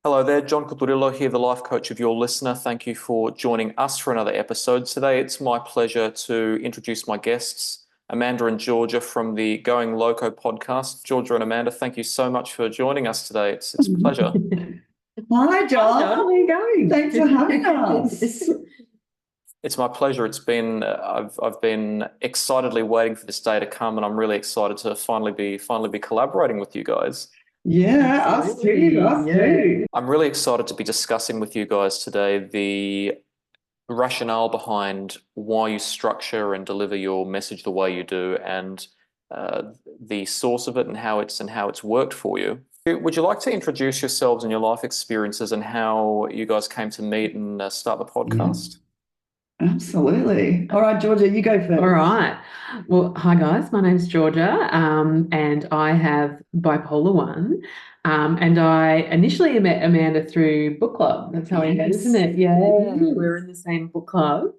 Hello there, John Coturillo here, the life coach of your listener. Thank you for joining us for another episode. Today, it's my pleasure to introduce my guests, Amanda and Georgia from the Going Loco podcast. Georgia and Amanda, thank you so much for joining us today. It's a pleasure. Hi, John. How are you going? Thanks for having us. It's my pleasure. I've been excitedly waiting for this day to come, and I'm really excited to finally be collaborating with you guys. Yeah, us too. I'm really excited to be discussing with you guys today the rationale behind why you structure and deliver your message the way you do, and the source of it and how it's worked for you. Would you like to introduce yourselves and your life experiences and how you guys came to meet and start the podcast? Absolutely. All right, Georgia, you go first. All right. Well, hi guys, my name's Georgia, and I have bipolar 1. And I initially met Amanda through book club. That's how we met, isn't it? Yeah, we're in the same book club.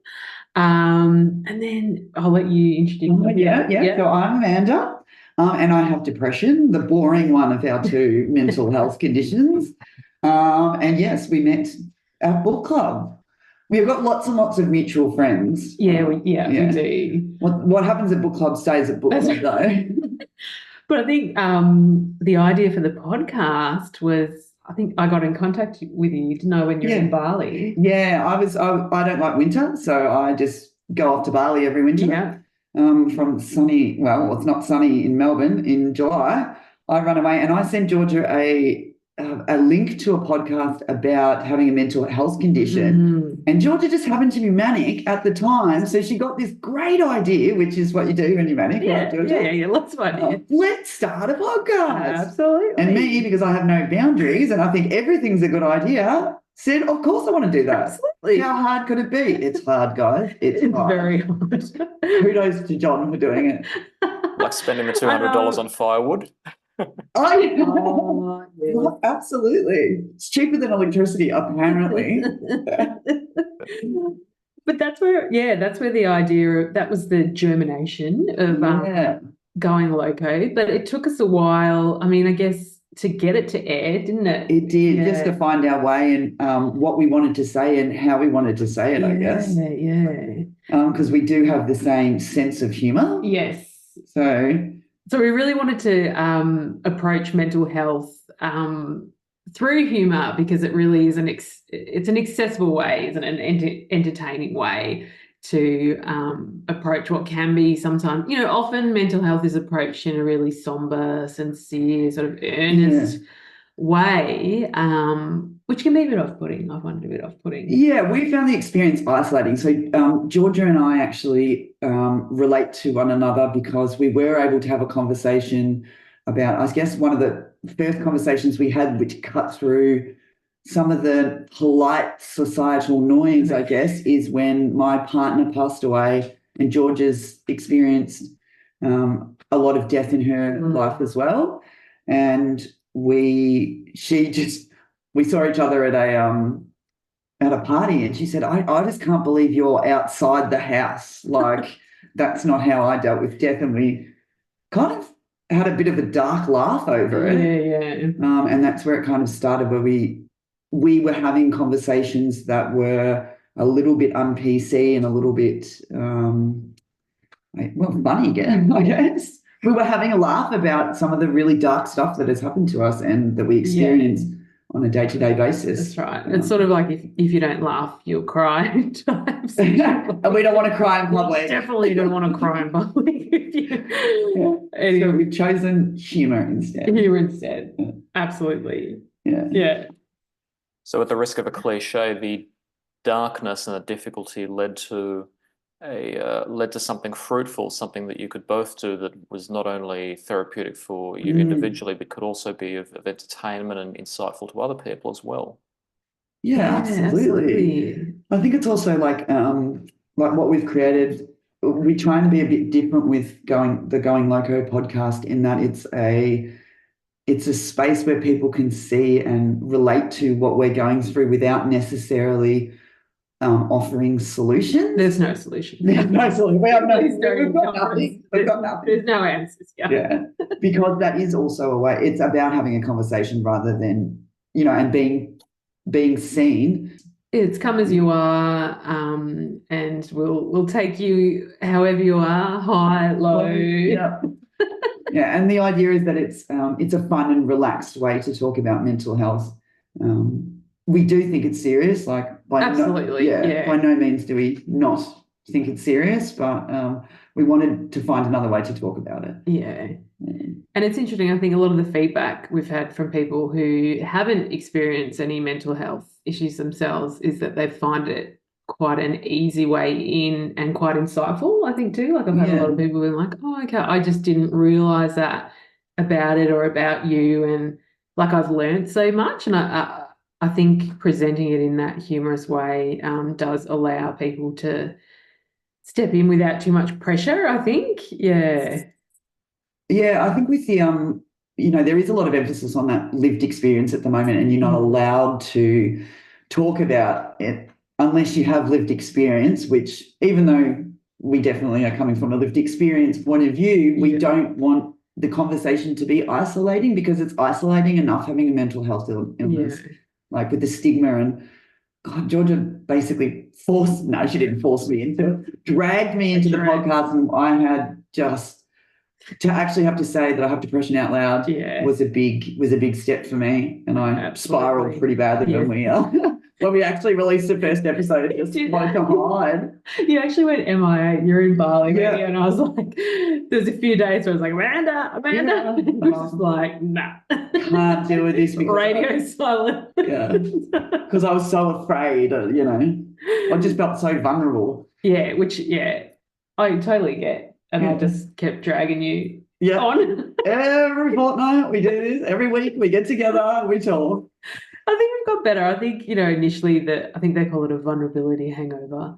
And then I'll let you introduce yourself. Yeah. So I'm Amanda, and I have depression, the boring one of our two mental health conditions. And yes, we met at book club. We've got lots and lots of mutual friends. Yeah, we do. What happens at book club stays at book club, though. But I think the idea for the podcast was, I think I got in contact with you to know when you're in Bali. Yeah, I don't like winter, so I just go off to Bali every winter. Yeah. From sunny, well, it's not sunny in Melbourne in July. I run away and I send Georgia a link to a podcast about having a mental health condition. And Georgia just happened to be manic at the time. So she got this great idea, which is what you do when you're manic, right, Georgia? Yeah, lots of ideas. Let's start a podcast. Absolutely. And me, because I have no boundaries and I think everything's a good idea, said, of course I want to do that. Absolutely. How hard could it be? It's hard, guys. It's hard. Very hard. Kudos to John for doing it. Like spending the $200 on firewood. Oh, yeah. Yeah. Absolutely. It's cheaper than electricity, apparently. But that's where the idea that was the germination of Going Loco. But it took us a while, I mean, I guess, to get it to air, didn't it? It did, just to find our way and what we wanted to say and how we wanted to say it, I guess. Yeah. Because we do have the same sense of humour. Yes. So we really wanted to approach mental health through humour, because it really is it's an accessible way, it's an entertaining way to approach what can be sometimes, often mental health is approached in a really somber, sincere, sort of earnest way, which can be a bit off-putting. I find it a bit off-putting. Yeah, we found the experience isolating. So Georgia and I actually relate to one another because we were able to have a conversation about, I guess, one of the first conversations we had, which cut through some of the polite societal noise, I guess, is when my partner passed away and Georgia's experienced a lot of death in her life as well. And we saw each other at a party, and she said, I just can't believe you're outside the house. Like, that's not how I dealt with death. And we kind of had a bit of a dark laugh over it. Yeah. And that's where it kind of started, where we were having conversations that were a little bit un-PC and a little bit, funny again, I guess. We were having a laugh about some of the really dark stuff that has happened to us and that we experience on a day-to-day basis. That's right. It's sort of like if you don't laugh, you'll cry. And we don't want to cry in public. Definitely don't want to cry in public. Anyway. So we've chosen humour instead. Absolutely. Yeah. So at the risk of a cliche, the darkness and the difficulty led to something fruitful, something that you could both do that was not only therapeutic for you individually, but could also be of entertainment and insightful to other people as well. Yeah, absolutely. I think it's also like what we've created. We're trying to be a bit different with the Going Loco podcast, in that it's a space where people can see and relate to what we're going through without necessarily offering solutions. There's no solution. There's no solution. We've got nothing. We've got nothing. There's no answers. Yeah. Because that is also a way. It's about having a conversation rather than you know, and being seen. It's come as you are, and we'll take you however you are, high, low. Yeah. Yeah, and the idea is that it's a fun and relaxed way to talk about mental health. We do think it's serious, like Absolutely, by no means do we not think it's serious, but we wanted to find another way to talk about it. Yeah. And it's interesting, I think a lot of the feedback we've had from people who haven't experienced any mental health issues themselves is that they find it quite an easy way in and quite insightful, I think too. Like I've had a lot of people being like, oh, okay, I just didn't realize that about it or about you. And like I've learned so much. And I think presenting it in that humorous way does allow people to step in without too much pressure, I think. Yeah. Yeah, I think with the you know, there is a lot of emphasis on that lived experience at the moment, and you're not allowed to talk about it unless you have lived experience, which even though we definitely are coming from a lived experience point of view, we don't want the conversation to be isolating, because it's isolating enough having a mental health illness, like with the stigma. And God, Georgia basically she didn't force me into it, dragged me into the podcast, and I had just to actually have to say that I have depression out loud was a big step for me, and I spiraled pretty badly when we actually released the first episode. It just wanted to hide. You actually went MIA. You're in Bali, and I was like, there's a few days where I was like, Amanda, it was just like, nah, can't deal with this because radio silent. Because I was so afraid. You know, I just felt so vulnerable. Which I totally get. And I just kept dragging you on. Every fortnight we do this. Every week we get together, we talk. I think we've got better. I think, initially I think they call it a vulnerability hangover.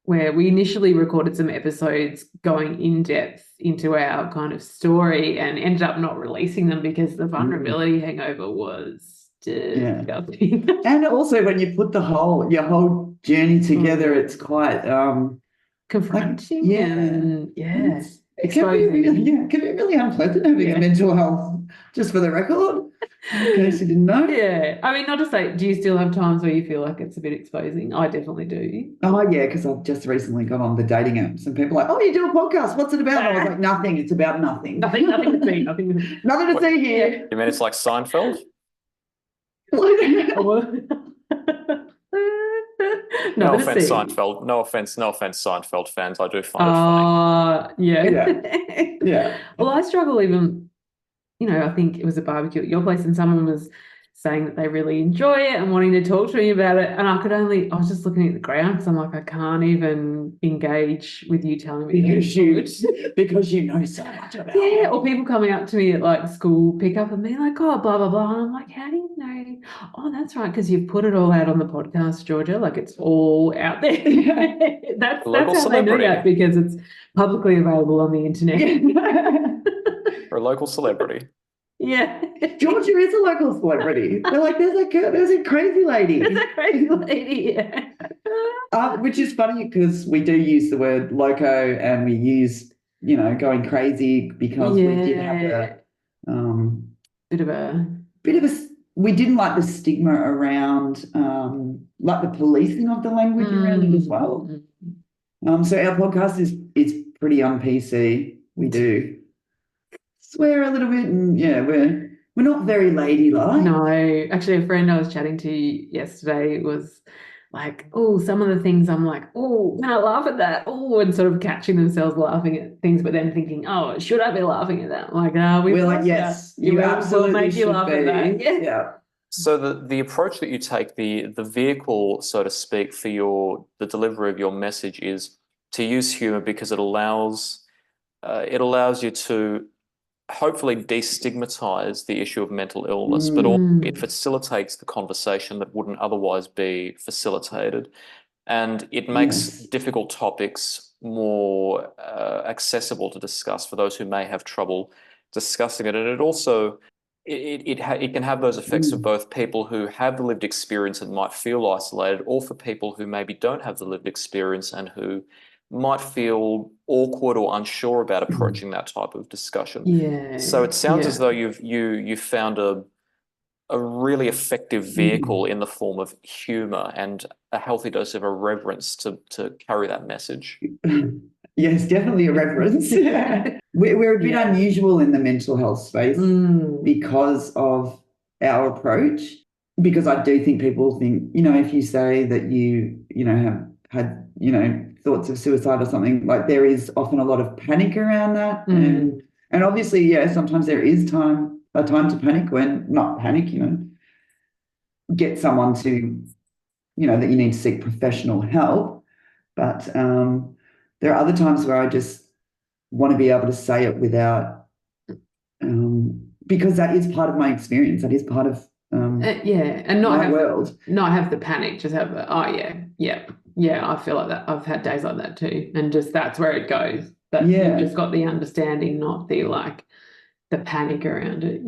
Where we initially recorded some episodes going in depth into our kind of story and ended up not releasing them because the vulnerability hangover was disgusting. And also when you put your whole journey together, it's quite confronting it can be really unpleasant having a mental health, just for the record, in case you didn't know. I mean, not to say, do you still have times where you feel like it's a bit exposing? I definitely do. Oh yeah, because I've just recently got on the dating apps and people are like, oh, you do a podcast, what's it about? I was like, nothing, it's about nothing. Nothing to see, nothing to see here. You mean it's like Seinfeld? No offense, Seinfeld. No offense, Seinfeld fans. I do find it funny. Well, I struggle even, I think it was a barbecue at your place and someone was saying that they really enjoy it and wanting to talk to me about it. And I was just looking at the ground because I'm like, I can't even engage with you telling me because you know so much about it. Or people coming up to me at like school pickup and being like, oh, blah, blah, blah. And I'm like, how do you know? Oh, that's right, because you've put it all out on the podcast, Georgia. Like it's all out there. That's how they know that, because it's publicly available on the internet. For a local celebrity. Georgia is a local celebrity. They're like, there's a crazy lady. Which is funny because we do use the word loco and we use, going crazy because we did have we didn't like the stigma around like the policing of the language around it as well. So our podcast is pretty un-PC. We do swear a little bit, and we're not very ladylike. No, actually a friend I was chatting to yesterday was like, oh, some of the things I'm like, oh, can I laugh at that? Oh, and sort of catching themselves laughing at things, but then thinking, oh, should I be laughing at that? Like, we're like, yes, you absolutely make you laugh at that. Yeah. So the approach that you take, the vehicle, so to speak, for the delivery of your message is to use humor, because it allows you to hopefully destigmatize the issue of mental illness, but also it facilitates the conversation that wouldn't otherwise be facilitated. And it makes difficult topics more accessible to discuss for those who may have trouble discussing it. And it also, it can have those effects of both people who have the lived experience and might feel isolated, or for people who maybe don't have the lived experience and who might feel awkward or unsure about approaching that type of discussion. So it sounds as though you found a a really effective vehicle in the form of humor and a healthy dose of irreverence to carry that message. Yes, definitely a reference. We're a bit unusual in the mental health space because of our approach. Because I do think people think, if you say that you have had, thoughts of suicide or something, like there is often a lot of panic around that. And obviously, sometimes there is a time to panic when not panic, get someone to, that you need to seek professional help. But there are other times where I just want to be able to say it without, because that is part of my experience. That is part of and my world. Not have the panic, just have I feel like that. I've had days like that too, and just that's where it goes. That you've just got the understanding, not the the panic around it.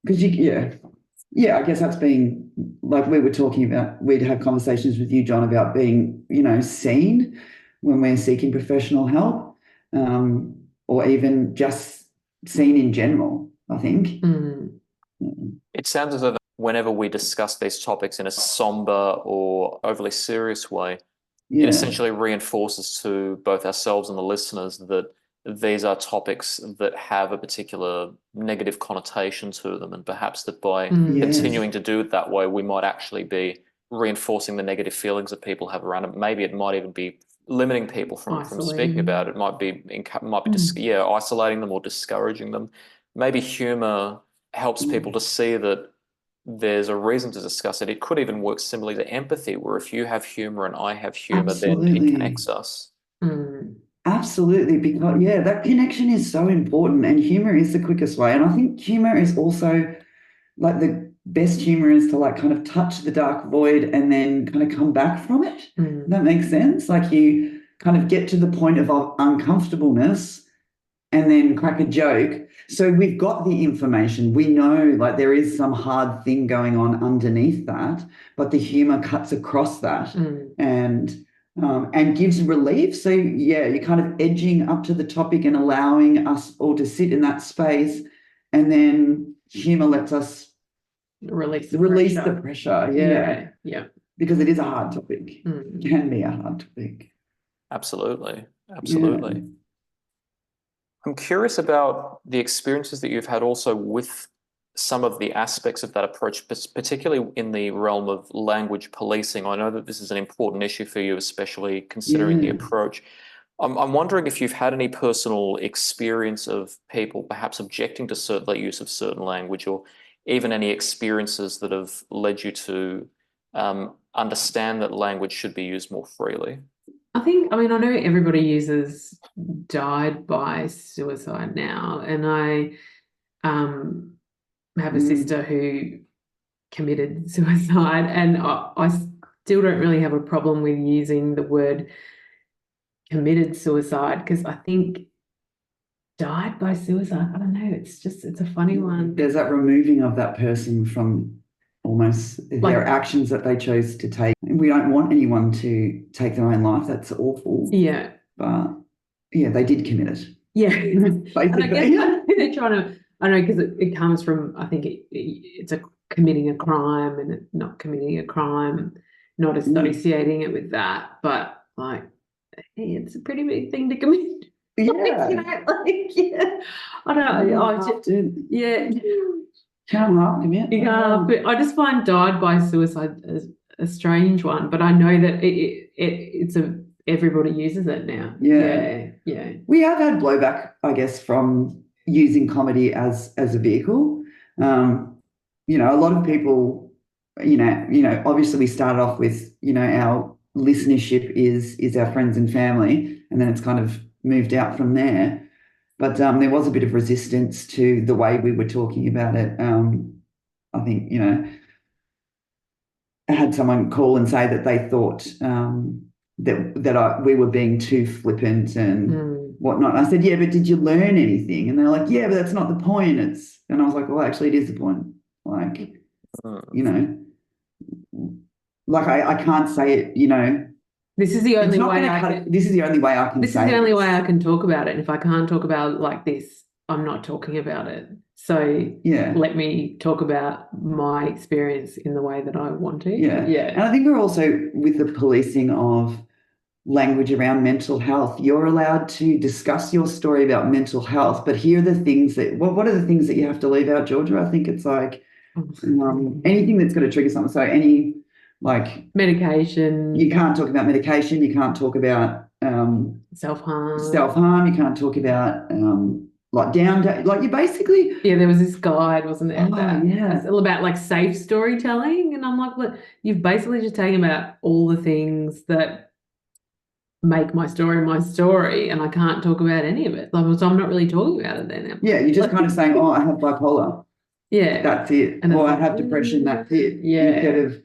Because I guess that's being, like we were talking about, we'd have conversations with you, John, about being, seen when we're seeking professional help, or even just seen in general, I think. It sounds as though whenever we discuss these topics in a somber or overly serious way, it essentially reinforces to both ourselves and the listeners that these are topics that have a particular negative connotation to them, and perhaps that by continuing to do it that way, we might actually be reinforcing the negative feelings that people have around it. Maybe it might even be limiting people from speaking about it. It might be isolating them or discouraging them. Maybe humor helps people to see that there's a reason to discuss it. It could even work similarly to empathy, where if you have humor and I have humor, then it connects us. Absolutely, because that connection is so important, and humor is the quickest way. And I think humor is also like the best humor is to like kind of touch the dark void and then kind of come back from it. That makes sense. Like you kind of get to the point of uncomfortableness and then crack a joke. So we've got the information. We know like there is some hard thing going on underneath that, but the humor cuts across that and gives relief. So you're kind of edging up to the topic and allowing us all to sit in that space, and then humor lets us release the pressure. Because it is a hard topic. It can be a hard topic. Absolutely. I'm curious about the experiences that you've had also with some of the aspects of that approach, particularly in the realm of language policing. I know that this is an important issue for you, especially considering the approach. I'm wondering if you've had any personal experience of people perhaps objecting to the use of certain language, or even any experiences that have led you to understand that language should be used more freely. I know everybody uses died by suicide now, and I have a sister who committed suicide, and I still don't really have a problem with using the word committed suicide, because I think died by suicide, I don't know, it's a funny one. There's that removing of that person from almost their actions that they chose to take. We don't want anyone to take their own life. That's awful. Yeah. But they did commit it. Yeah. And I guess they're trying to, I don't know, because it comes from, I think it's a committing a crime and not committing a crime, not associating it with that, but like, hey, it's a pretty big thing to commit. I don't know. Can't half commit. But I just find died by suicide as a strange one, but I know that everybody uses it now. Yeah. We have had blowback, I guess, from using comedy as a vehicle. A lot of people, obviously we started off with, our listenership is our friends and family, and then it's kind of moved out from there. But there was a bit of resistance to the way we were talking about it. I think, I had someone call and say that they thought we were being too flippant and whatnot. And I said, but did you learn anything? And they're like, but that's not the point. And I was like, well, actually, it is the point. Like, like I can't say it, This is the only way this is the only way I can This say is the only it. way I can talk about it. And if I can't talk about it like this, I'm not talking about it. So Yeah. let me talk about my experience in the way that I want to. Yeah. Yeah. And I think we're also with the policing of language around mental health. You're allowed to discuss your story about mental health, but here are the things that, what are the things that you have to leave out, Georgia? I think it's like anything that's going to trigger something. So any like medication, you can't talk about medication, you can't talk about self-harm, you can't talk about like like you basically there was this guide, wasn't there? yeah, it's all about like safe storytelling, and I'm like, look, you've basically just taken about all the things that make my story, and I can't talk about any of it. Like, so I'm not really talking about it then. Yeah, you're just kind of saying, oh, I have bipolar. Yeah, that's it. and or I have depression. That's it. Yeah. Instead of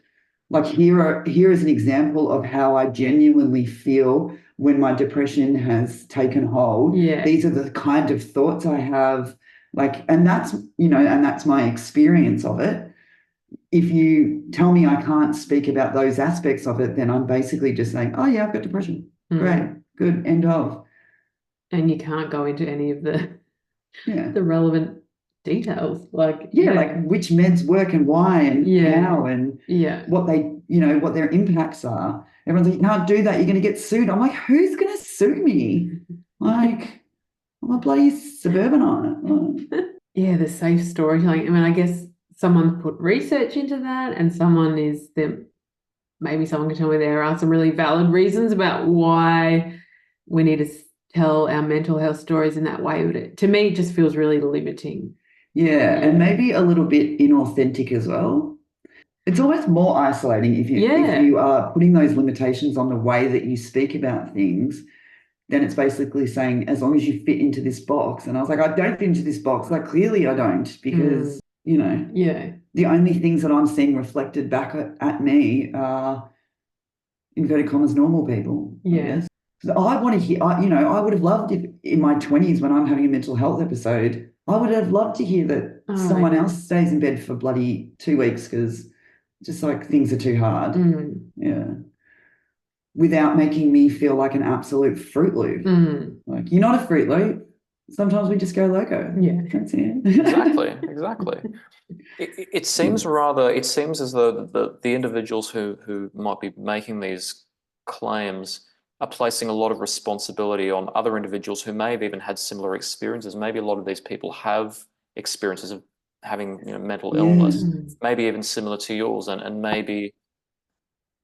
like here is an example of how I genuinely feel when my depression has taken hold. Yeah. These are the kind of thoughts I have. Like, and that's and that's my experience of it. If you tell me I can't speak about those aspects of it, then I'm basically just saying, oh yeah, I've got depression. Great, good, end of. And you can't go into any of the relevant details, like like which meds work and why and how and what they what their impacts are. Everyone's like, you can't do that, you're going to get sued. I'm like, who's going to sue me? Like, I'm a bloody suburbanite. The safe storytelling. I mean, I guess someone put research into that, and maybe someone can tell me there are some really valid reasons about why we need to tell our mental health stories in that way. But to me, it just feels really limiting. Yeah, and maybe a little bit inauthentic as well. It's almost more isolating if you are putting those limitations on the way that you speak about things. Then it's basically saying, as long as you fit into this box. And I was like, I don't fit into this box. Like, clearly I don't, because, the only things that I'm seeing reflected back at me are, inverted commas, normal people. Yeah. I want to hear, I would have loved if in my 20s when I'm having a mental health episode, I would have loved to hear that someone else stays in bed for bloody 2 weeks because just like things are too hard. Yeah. Without making me feel like an absolute Fruit Loop. Like, you're not a Fruit Loop. Sometimes we just go loco. Yeah. That's it. Exactly. It seems as though the individuals who might be making these claims are placing a lot of responsibility on other individuals who may have even had similar experiences. Maybe a lot of these people have experiences of having mental illness, maybe even similar to yours, and maybe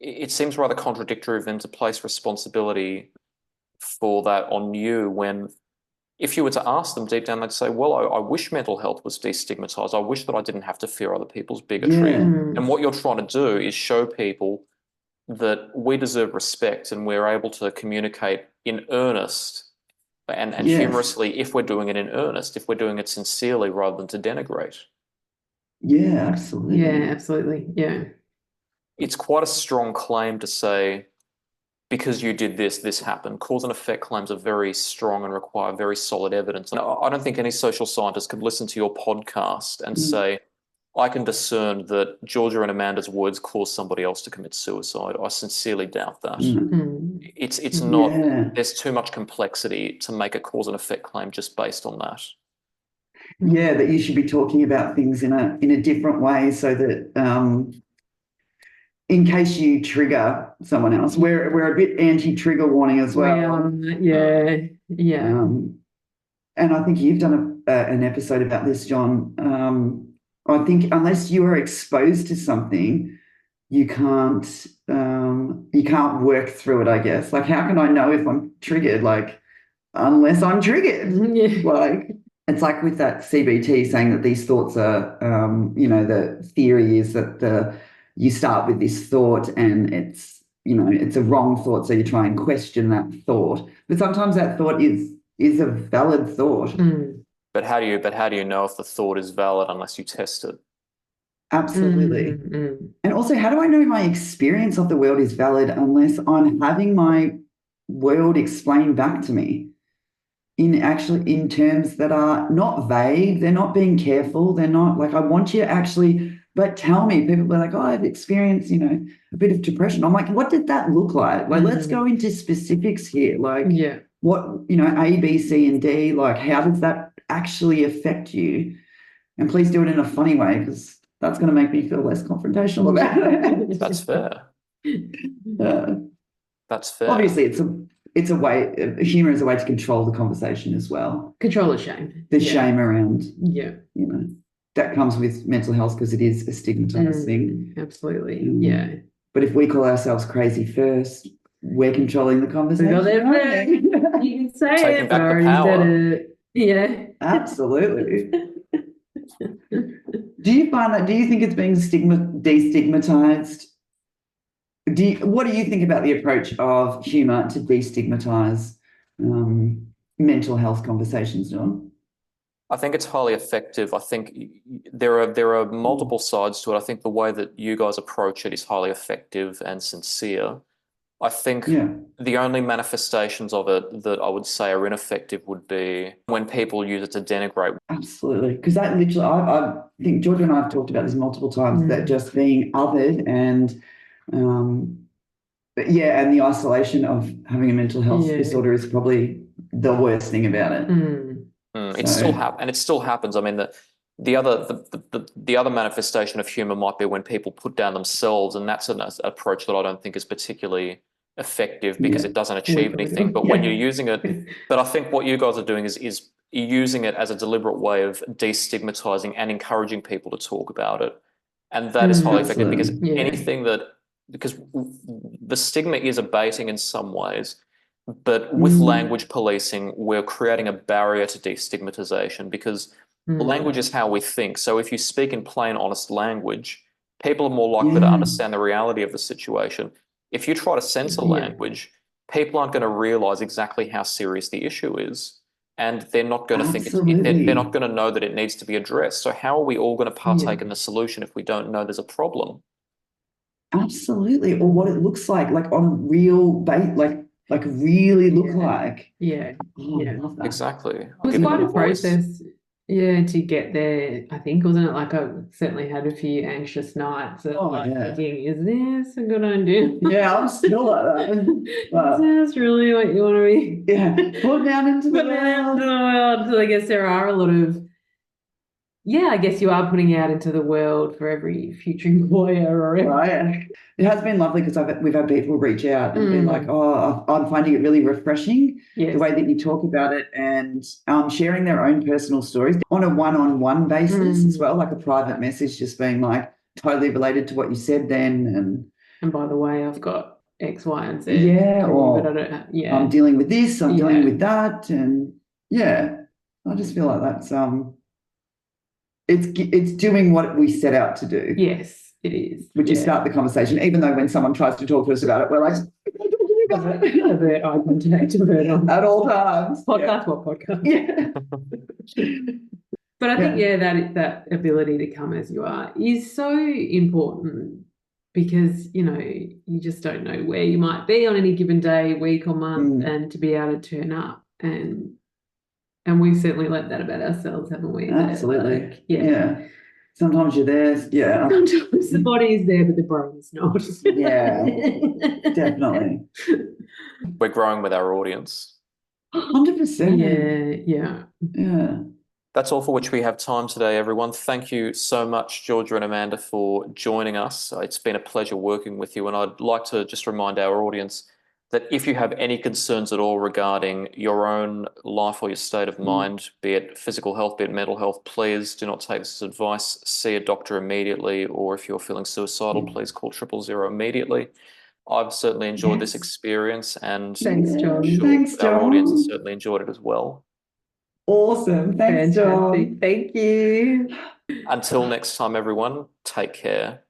it seems rather contradictory of them to place responsibility for that on you when if you were to ask them deep down, they'd say, well, I wish mental health was destigmatized. I wish that I didn't have to fear other people's bigotry. And what you're trying to do is show people that we deserve respect and we're able to communicate in earnest and humorously if we're doing it in earnest, if we're doing it sincerely rather than to denigrate. Yeah, absolutely. Yeah, absolutely. Yeah. It's quite a strong claim to say, because you did this, this happened. Cause and effect claims are very strong and require very solid evidence. And I don't think any social scientist could listen to your podcast and say, I can discern that Georgia and Amanda's words caused somebody else to commit suicide. I sincerely doubt that. It's not, there's too much complexity to make a cause and effect claim just based on that. Yeah, that you should be talking about things in a different way so that in case you trigger someone else, we're a bit anti-trigger warning as well. Yeah. And I think you've done an episode about this, John. I think unless you are exposed to something, you can't work through it, I guess. Like, how can I know if I'm triggered? Like, unless I'm triggered. Like, it's like with that CBT saying that these thoughts are, the theory is that you start with this thought and it's a wrong thought, so you try and question that thought. But sometimes that thought is a valid thought. But how do you know if the thought is valid unless you test it? Absolutely. And also, how do I know my experience of the world is valid unless I'm having my world explained back to me in terms that are not vague, they're not being careful, they're not like, I want you to actually, but tell me. People are like, oh, I've experienced, a bit of depression. I'm like, what did that look like? Like, let's go into specifics here. Like, what, A, B, C, and D, like, how does that actually affect you. And please do it in a funny way, because that's going to make me feel less confrontational about it. That's fair. That's fair. Obviously, it's a way. Humor is a way to control the conversation as well. Control the shame. The shame around. Yeah. You know, that comes with mental health because it is a stigmatized thing. Absolutely. Yeah. But if we call ourselves crazy first, we're contrling the conversation. You can say Taking it. back the power. Yeah. Absolutely. Do you find that? Do you think it's being destigmatized? What do you think about the approach of humour to destigmatize mental health conversations, John? I think it's highly effective. I think there are multiple sides to it. I think the way that you guys approach it is highly effective and sincere. I think the only manifestations of it that I would say are ineffective would be when people use it to denigrate. Absolutely. Because that literally, I think Georgia and I have talked about this multiple times, that just being othered and and the isolation of having a mental health disorder is probably the worst thing about it. It still happens. I mean, the other manifestation of humor might be when people put down themselves, and that's an approach that I don't think is particularly effective because it doesn't achieve anything. But when you're using it, but I think what you guys are doing is using it as a deliberate way of destigmatizing and encouraging people to talk about it, and that is highly effective because because the stigma is abating in some ways. But with language policing, we're creating a barrier to destigmatization because language is how we think. So if you speak in plain, honest language, people are more likely to understand the reality of the situation. If you try to censor language, people aren't going to realize exactly how serious the issue is. And they're not going to think they're not going to know that it needs to be addressed. So how are we all going to partake in the solution if we don't know there's a problem? Absolutely. Or what it looks like on a real base, like really look like. Yeah. Oh, I love that. Exactly. It was quite a process, to get there. I think, wasn't it? Like, I certainly had a few anxious nights of thinking, is this a good idea? Yeah, I'm still like that. Is this really what you want to be? Yeah, put down into the world. So I guess there are a lot of, I guess you are putting out into the world for every future employer or right. It has been lovely because we've had people reach out and be like, oh, I'm finding it really refreshing the way that you talk about it, and sharing their own personal stories on a one-on-one basis as well, like a private message, just being like totally related to what you said then. And by the way, I've got X, Y, and Z. Yeah, or but I don't, I'm dealing with this, I'm dealing with that, and I just feel like that's it's doing what we set out to do. Yes, it is. Which is start the conversation, even though when someone tries to talk to us about it, we're like, avert eye contact, at all times. Podcast, what podcast? Yeah. But I think, that ability to come as you are is so important because, you just don't know where you might be on any given day, week or month, and to be able to turn up. And we've certainly learned that about ourselves, haven't we? Absolutely. Yeah. Sometimes you're there. Yeah. Sometimes the body is there, but the brain is not. Yeah, definitely. We're growing with our audience. 100%. Yeah. That's all for which we have time today, everyone. Thank you so much, Georgia and Amanda, for joining us. It's been a pleasure working with you. And I'd like to just remind our audience that if you have any concerns at all regarding your own life or your state of mind, be it physical health, be it mental health, please do not take this as advice. See a doctor immediately, or if you're feeling suicidal, please call 000 immediately. I've certainly enjoyed this experience, and thanks, John. Our audience has certainly enjoyed it as well. Awesome. Thanks, John. Thank you. Until next time, everyone, take care.